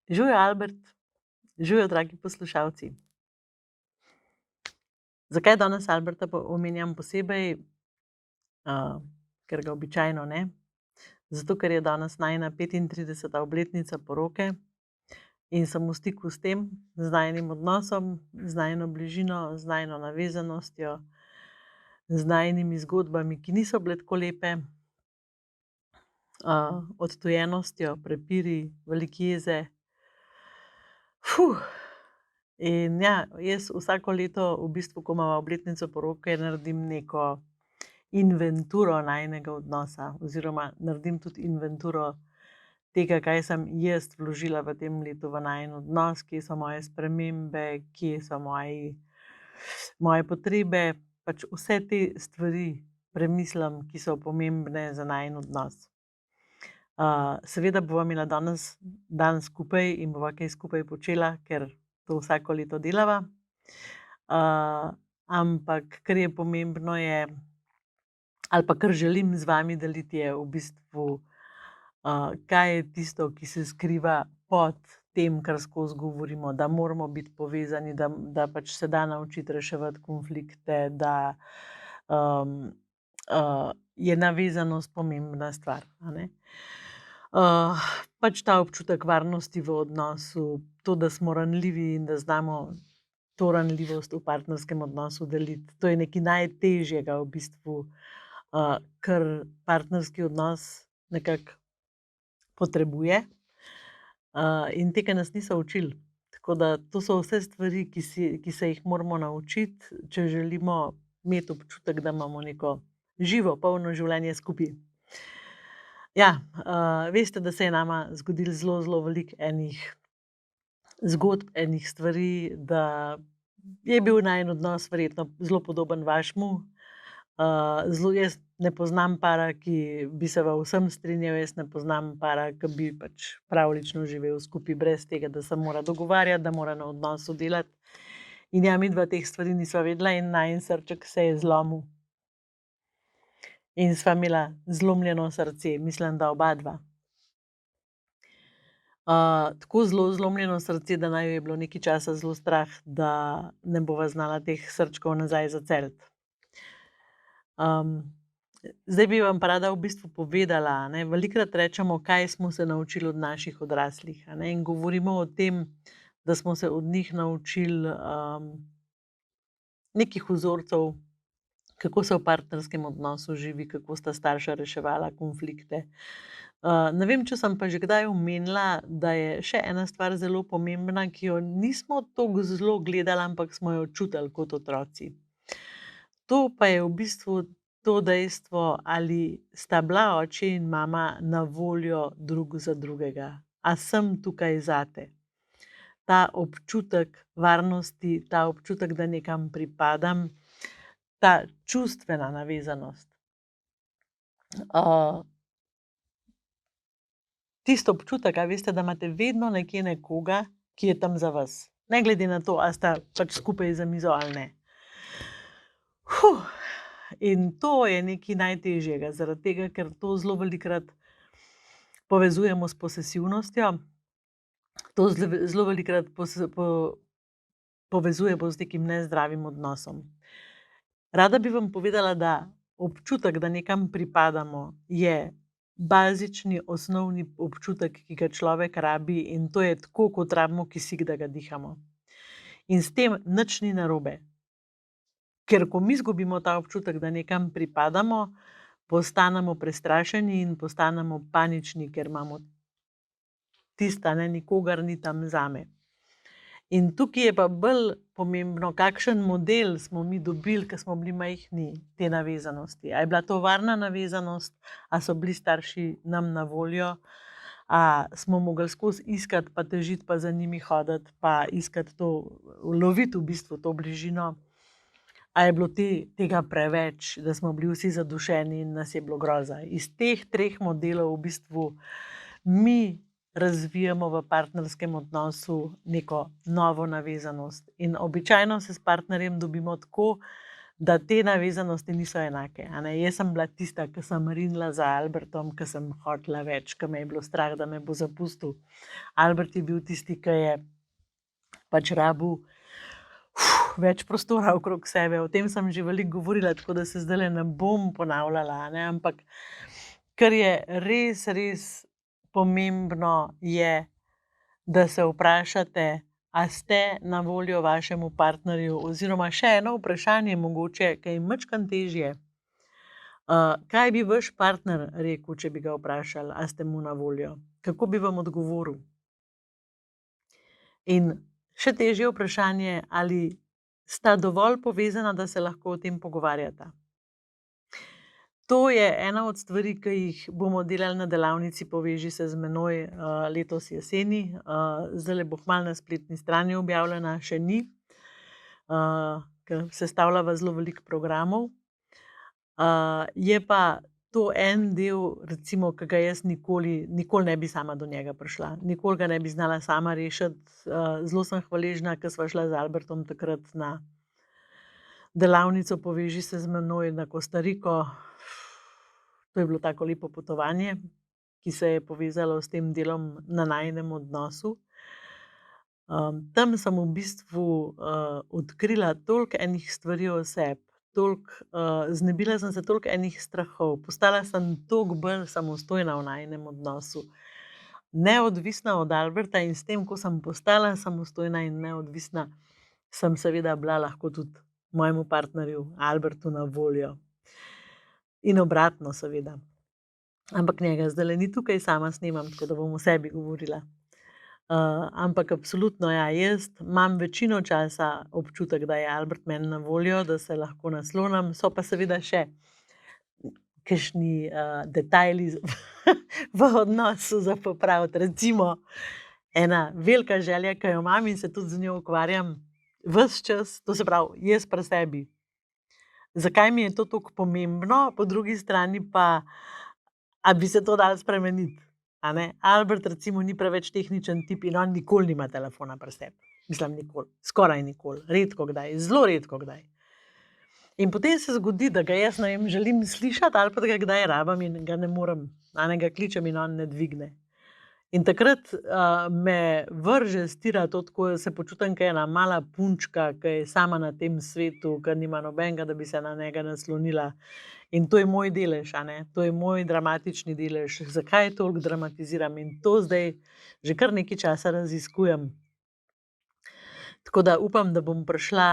Živijo, Albert, živijo, dragi poslušalci. Zakaj danes Alberta omenjam posebej? Ker ga običajno ne. Zato, ker je danes najina 35. obletnica poroke in sem v stiku s tem, z najinim odnosom, z najino bližino, z najino navezanostjo, z najinimi zgodbami, ki niso bile tako lepe, odtujenostjo, prepiri, velike jeze. In ja, jaz vsako leto, v bistvu, ko imamo obletnico poroke, naredim neko inventuro najinega odnosa, oziroma naredim tudi inventuro tega, kaj sem jaz vložila v tem letu v najin odnos, kje so moje spremembe, kje so moje potrebe, pač vse te stvari premislim, ki so pomembne za najin odnos. Seveda bova imela danes dan skupaj in bova kaj skupaj počela, ker to vsako leto delava. Ampak kar je pomembno je, ali pa kar želim z vami deliti, je v bistvu, kaj je tisto, ki se skriva pod tem, kar skozi govorimo, da moramo biti povezani, da pač se da naučiti reševati konflikte, da je navezanost pomembna stvar, a ne. Pač ta občutek varnosti v odnosu, to, da smo ranljivi in da znamo to ranljivost v partnerskem odnosu deliti. To je nekaj najtežjega v bistvu, kar partnerski odnos nekako potrebuje, in tega nas niso učili. Tako da to so vse stvari, ki se jih moramo naučiti, če želimo imeti občutek, da imamo neko živo, polno življenje skupaj. Ja, veste, da se je nama zgodilo zelo, zelo veliko enih zgodb, enih stvari, da je bil najin odnos verjetno zelo podoben vašemu. Jaz ne poznam para, ki bi se v vsem strinjal, jaz ne poznam para, ki bi pač pravljično živel skupaj brez tega, da se mora dogovarjati, da mora na odnosu delati. In ja, midva teh stvari nisva vedela in najin srček se je zlomil. In sva imela zlomljeno srce, mislim, da obadva. Tako zelo zlomljeno srce, da naju je bilo nekaj časa zelo strah, da ne bova znala teh srčkov nazaj zaceliti. Zdaj bi vam pa rada v bistvu povedala, a ne, velikokrat rečemo, kaj smo se naučili od naših odraslih, a ne, in govorimo o tem, da smo se od njih naučili, nekih vzorcev, kako se v partnerskem odnosu živi, kako sta starša reševala konflikte. Ne vem, če sem pa že kdaj omenila, da je še ena stvar zelo pomembna, ki jo nismo toliko zelo gledali, ampak smo jo čutili kot otroci. To pa je v bistvu to dejstvo, ali sta bila oče in mama na voljo drug za drugega. A sem tukaj zate? Ta občutek varnosti, ta občutek, da nekam pripadam, ta čustvena navezanost. Tisti občutek, a veste, da imate vedno nekje nekoga, ki je tam za vas. Ne glede na to, a sta pač skupaj za mizo ali ne. In to je nekaj najtežjega, zaradi tega, ker to zelo velikokrat povezujemo s posesivnostjo. To zelo velikokrat povezujemo z nekim nezdravim odnosom. Rada bi vam povedala, da občutek, da nekam pripadamo, je bazični, osnovni občutek, ki ga človek rabi, in to je tako, kot rabimo kisik, da ga dihamo. In s tem nič ni narobe. Ker ko mi izgubimo ta občutek, da nekam pripadamo, postanemo prestrašeni in postanemo panični, ker imamo tista, ne, nikogar ni tam zame. In tukaj je pa bolj pomembno, kakšen model smo mi dobili, ko smo bili majhni, te navezanosti. A je bila to varna navezanost, a so bili starši nam na voljo, a smo mogli skozi iskati pa težiti pa za njimi hoditi pa iskati to, loviti v bistvu to bližino. A je bilo tega preveč, da smo bili vsi zadušeni in nas je bilo groza. Iz teh treh modelov v bistvu mi razvijamo v partnerskem odnosu neko novo navezanost. In običajno se s partnerjem dobimo tako, da te navezanosti niso enake. Jaz sem bila tista, ki sem rinila za Albertom, ki sem hotela več, ki me je bilo strah, da me bo zapustil. Albert je bil tisti, ki je pač rabil več prostora okrog sebe. O tem sem že veliko govorila, tako da se zdaj ne bom ponavljala, ampak kar je res, res pomembno je, da se vprašate, a ste na voljo vašemu partnerju, oziroma še eno vprašanje mogoče, ki je majčkeno težje. Kaj bi vaš partner rekel, če bi ga vprašali, a ste mu na voljo? Kako bi vam odgovoril? In še težje vprašanje, ali sta dovolj povezana, da se lahko o tem pogovarjata. To je ena od stvari, ki jih bomo delali na delavnici Poveži se z menoj letos jeseni. Zdajle bo kmalu na spletni strani objavljena, še ni, ker sestavljava zelo veliko programov. Je pa to en del, recimo, ki ga jaz nikoli ne bi sama do njega prišla. Nikoli ga ne bi znala sama rešiti. Zelo sem hvaležna, ker sva šla z Albertom takrat na delavnico Poveži se z menoj na Kostariko. To je bilo tako lepo potovanje, ki se je povezalo s tem delom na najinem odnosu. Tam sem v bistvu odkrila toliko enih stvari o sebi, znebila sem se toliko enih strahov, postala sem toliko bolj samostojna v najinem odnosu. Neodvisna od Alberta in s tem, ko sem postala samostojna in neodvisna, sem seveda bila lahko tudi mojemu partnerju Albertu na voljo. In obratno, seveda. Ampak njega zdajle ni tukaj, sama snemam, tako da bom o sebi govorila. Ampak absolutno, ja, jaz imam večino časa občutek, da je Albert meni na voljo, da se lahko naslonim, so pa seveda še kakšni detajli v odnosu za popraviti. Recimo, ena velika želja, ki jo imam in se tudi z njo ukvarjam ves čas, to se pravi, jaz pri sebi. Zakaj mi je to tako pomembno, po drugi strani pa, a bi se to dalo spremeniti? Albert recimo ni preveč tehničen tip in on nikoli nima telefona pri sebi. Mislim, nikoli, skoraj nikoli, redko kdaj, zelo redko kdaj. In potem se zgodi, da ga jaz, ne vem, želim slišati ali pa da ga kdaj rabim in ga ne morem, ga kličem in on ne dvigne. In takrat me vrže stira to, tako se počutim, kot ena mala punčka, ki je sama na tem svetu, ki nima nobenega, da bi se na njega naslonila. In to je moj delež, to je moj dramatični delež. Zakaj toliko dramatiziram? In to zdaj že kar nekaj časa raziskujem. Tako da upam, da bom prišla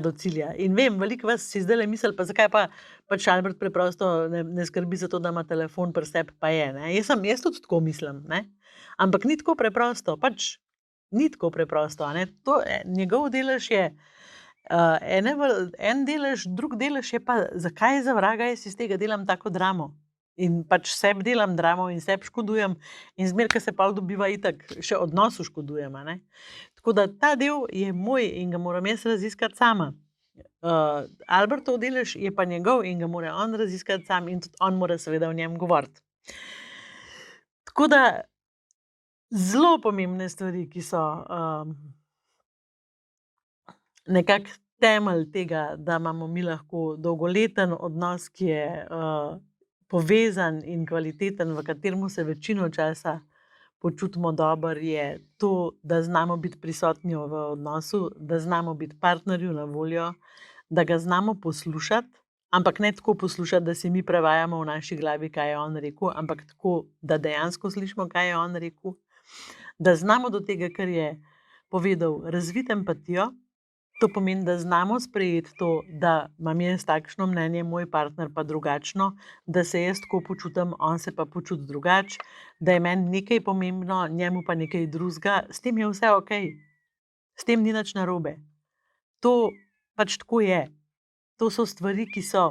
do cilja. In vem, veliko vas si zdajle misli, pa zakaj pa pač Albert preprosto ne skrbi za to, da ima telefon pri sebi, pa je. Jaz tudi tako mislim, ampak ni tako preprosto, pač ni tako preprosto. To, njegov delež je en delež, drug delež je pa, zakaj za vraga jaz iz tega delam tako dramo. In pač sebi delam dramo in sebi škodujem in zmer, ko se pa dobiva itak, še odnosu škodujem. Tako da ta del je moj in ga moram jaz raziskati sama. Albertov delež je pa njegov in ga mora on raziskati sam in tudi on mora seveda o njem govoriti. Tako da zelo pomembne stvari, ki so nekako temelj tega, da imamo mi lahko dolgoleten odnos, ki je povezan in kvaliteten, v katerem se večino časa počutimo dobro, je to, da znamo biti prisotni v odnosu, da znamo biti partnerju na voljo, da ga znamo poslušati, ampak ne tako poslušati, da si mi prevajamo v naši glavi, kaj je on rekel, ampak tako, da dejansko slišimo, kaj je on rekel, da znamo do tega, kar je povedal, razviti empatijo. To pomeni, da znamo sprejeti to, da imam jaz takšno mnenje, moj partner pa drugačno, da se jaz tako počutim, on se pa počuti drugače, da je meni nekaj pomembno, njemu pa nekaj drugega, s tem je vse okej. S tem ni nič narobe. To pač tako je. To so stvari, ki so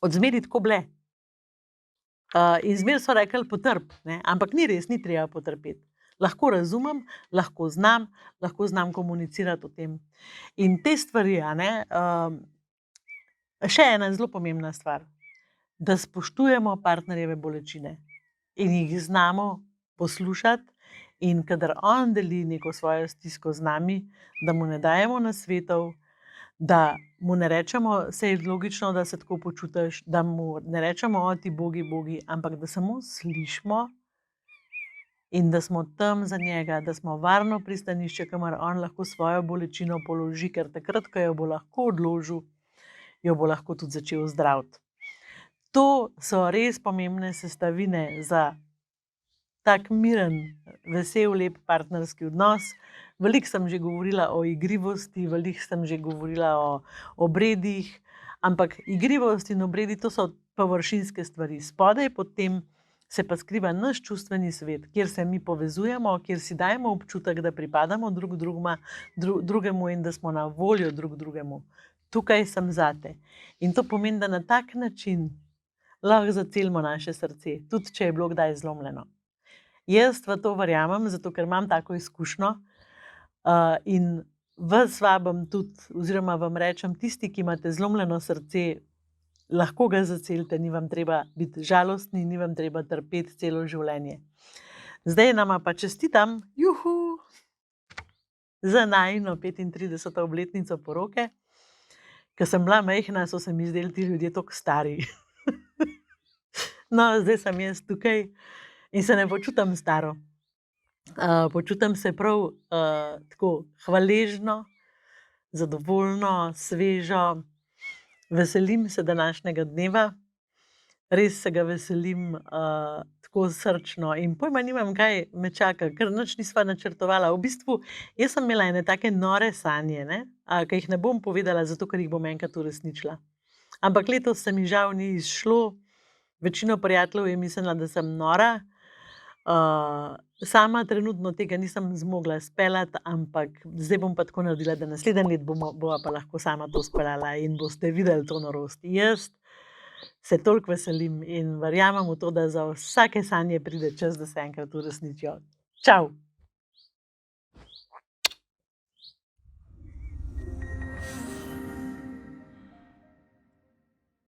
odzmeraj tako bile. In zmeraj so rekli potrpi, ampak ni res, ni treba potrpeti. Lahko razumem, lahko znam komunicirati o tem. In te stvari, še ena zelo pomembna stvar, da spoštujemo partnerjeve bolečine in jih znamo poslušati In kadar on deli neko svojo stisko z nami, da mu ne dajemo nasvetov, da mu ne rečemo, saj je logično, da se tako počutiš, da mu ne rečemo, o ti bogi, bogi, ampak da samo slišimo in da smo tam za njega, da smo varno pristanišče, kamor on lahko svojo bolečino položi, ker takrat, ko jo bo lahko odložil, jo bo lahko tudi začel zdraviti. To so res pomembne sestavine za tak miren, vesel, lep partnerski odnos. Veliko sem že govorila o igrivosti, veliko sem že govorila o obredih, ampak igrivost in obredi to so površinske stvari. Spodaj pod tem se pa skriva naš čustveni svet, kjer se mi povezujemo, kjer si dajemo občutek, da pripadamo drugemu in da smo na voljo drugemu. Tukaj sem zate. In to pomeni, da na tak način lahko zacelimo naše srce, tudi če je bilo kdaj zlomljeno. Jaz v to verjamem, zato ker imam tako izkušnjo in vas vabim tudi, oziroma vam rečem, tisti, ki imate zlomljeno srce, lahko ga zacelite, ni vam treba biti žalostni, ni vam treba trpeti celo življenje. Zdaj nama pa čestitam, za najino 35. obletnico poroke. Ko sem bila majhna, so se mi zdeli ti ljudje toliko stari. No, zdaj sem jaz tukaj in se ne počutim staro. Počutim se prav tako hvaležno, zadovoljno, svežo. Veselim se današnjega dneva. Res se ga veselim tako srčno in pojma nimam, kaj me čaka, ker nič nisva načrtovala. V bistvu, jaz sem imela ene take nore sanje, ki jih ne bom povedala, zato ker jih bom enkrat uresničila. Ampak letos se mi žal ni izšlo. Večino prijateljev je mislila, da sem nora. Sama trenutno tega nisem zmogla speljati, ampak zdaj bom pa tako naredila, da naslednje let bova pa lahko sama to speljala in boste videli to norost. Jaz se toliko veselim in verjamem v to, da za vsake sanje pride čas, da se enkrat uresničijo. Čau!